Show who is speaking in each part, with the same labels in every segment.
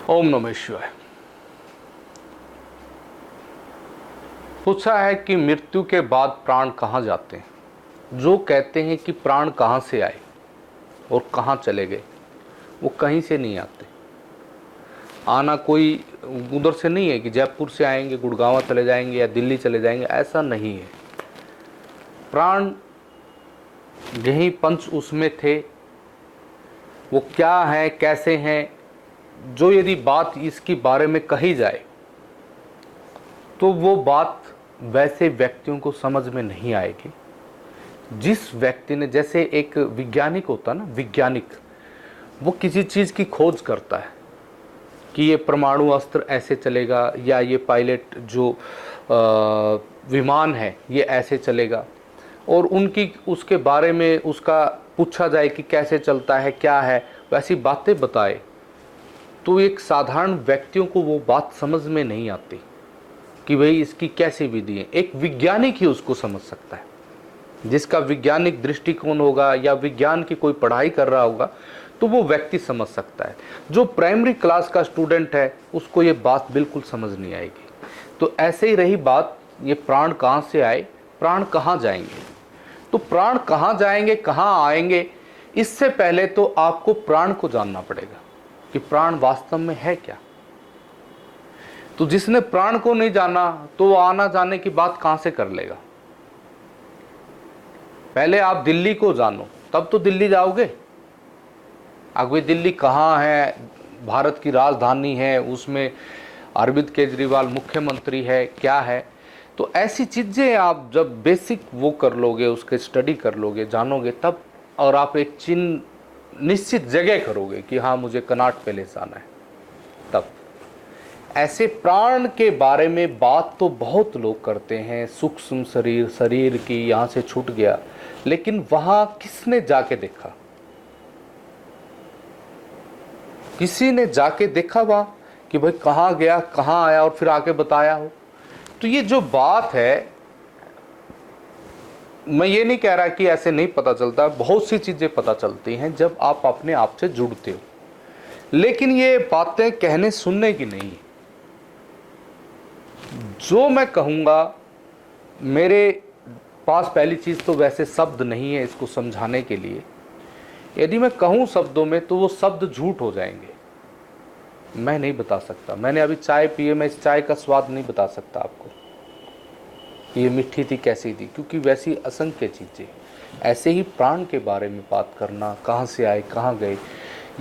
Speaker 1: ओम नमः शिवाय। पूछा है कि मृत्यु के बाद प्राण कहाँ जाते हैं। जो कहते हैं कि प्राण कहाँ से आए और कहाँ चले गए, वो कहीं से नहीं आते। आना कोई उधर से नहीं है कि जयपुर से आएंगे, गुड़गांव चले जाएंगे या दिल्ली चले जाएंगे, ऐसा नहीं है। प्राण यही पंच उसमें थे, वो क्या है, कैसे हैं, जो यदि बात इसके बारे में कही जाए तो वो बात वैसे व्यक्तियों को समझ में नहीं आएगी। जिस व्यक्ति ने, जैसे एक वैज्ञानिक होता है ना, वैज्ञानिक वो किसी चीज़ की खोज करता है कि ये परमाणु अस्त्र ऐसे चलेगा या ये पायलट जो विमान है ये ऐसे चलेगा, और उनकी उसके बारे में उसका पूछा जाए कि कैसे चलता है, क्या है, वैसी बातें बताए, तो एक साधारण व्यक्तियों को वो बात समझ में नहीं आती कि भाई इसकी कैसी विधि है। एक वैज्ञानिक ही उसको समझ सकता है, जिसका वैज्ञानिक दृष्टिकोण होगा या विज्ञान की कोई पढ़ाई कर रहा होगा तो वो व्यक्ति समझ सकता है। जो प्राइमरी क्लास का स्टूडेंट है उसको ये बात बिल्कुल समझ नहीं आएगी। तो ऐसे ही रही बात, ये प्राण कहाँ से आए, प्राण कहाँ जाएंगे। तो प्राण कहाँ जाएंगे, कहाँ आएंगे, इससे पहले तो आपको प्राण को जानना पड़ेगा कि प्राण वास्तव में है क्या। तो जिसने प्राण को नहीं जाना तो वो आना जाने की बात कहां से कर लेगा। पहले आप दिल्ली को जानो तब तो दिल्ली जाओगे। अभी दिल्ली कहाँ है, भारत की राजधानी है, उसमें अरविंद केजरीवाल मुख्यमंत्री है, क्या है। तो ऐसी चीजें आप जब बेसिक वो कर लोगे, उसके स्टडी कर लोगे, जानोगे तब, और आप एक चिन्ह निश्चित जगह करोगे कि हाँ मुझे कनॉट पैलेस आना है, तब। ऐसे प्राण के बारे में बात तो बहुत लोग करते हैं, सूक्ष्म शरीर, शरीर की यहाँ से छूट गया, लेकिन वहां किसने जाके देखा, किसी ने जाके देखा वहां कि भाई कहाँ गया, कहाँ आया और फिर आके बताया हो। तो ये जो बात है, मैं ये नहीं कह रहा कि ऐसे नहीं पता चलता, बहुत सी चीजें पता चलती हैं जब आप अपने आप से जुड़ते हो, लेकिन ये बातें कहने सुनने की नहीं है। जो मैं कहूँगा, मेरे पास पहली चीज़ तो वैसे शब्द नहीं है इसको समझाने के लिए। यदि मैं कहूँ शब्दों में तो वो शब्द झूठ हो जाएंगे, मैं नहीं बता सकता। मैंने अभी चाय पी है, मैं इस चाय का स्वाद नहीं बता सकता आपको, ये मीठी थी, कैसी थी, क्योंकि वैसी असंख्य चीज़ें। ऐसे ही प्राण के बारे में बात करना, कहाँ से आए, कहाँ गए,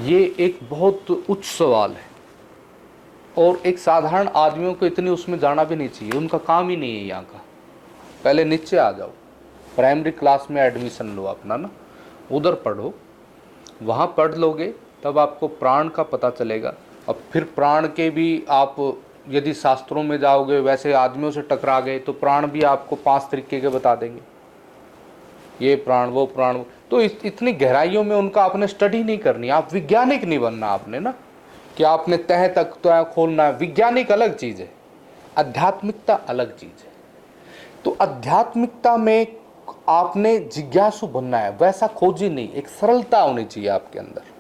Speaker 1: ये एक बहुत उच्च सवाल है, और एक साधारण आदमियों को इतनी उसमें जाना भी नहीं चाहिए, उनका काम ही नहीं है यहाँ का। पहले नीचे आ जाओ, प्राइमरी क्लास में एडमिशन लो अपना ना, उधर पढ़ो, वहाँ पढ़ लोगे तब आपको प्राण का पता चलेगा। और फिर प्राण के भी आप यदि शास्त्रों में जाओगे, वैसे आदमियों से टकरा गए तो प्राण भी आपको 5 तरीके के बता देंगे, ये प्राण, वो प्राण। तो इतनी गहराइयों में उनका आपने स्टडी नहीं करनी, आप वैज्ञानिक नहीं बनना आपने ना, कि आपने तह तक तो खोलना है। वैज्ञानिक अलग चीज है, आध्यात्मिकता अलग चीज है। तो आध्यात्मिकता में आपने जिज्ञासु बनना है, वैसा खोजी नहीं, एक सरलता होनी चाहिए आपके अंदर।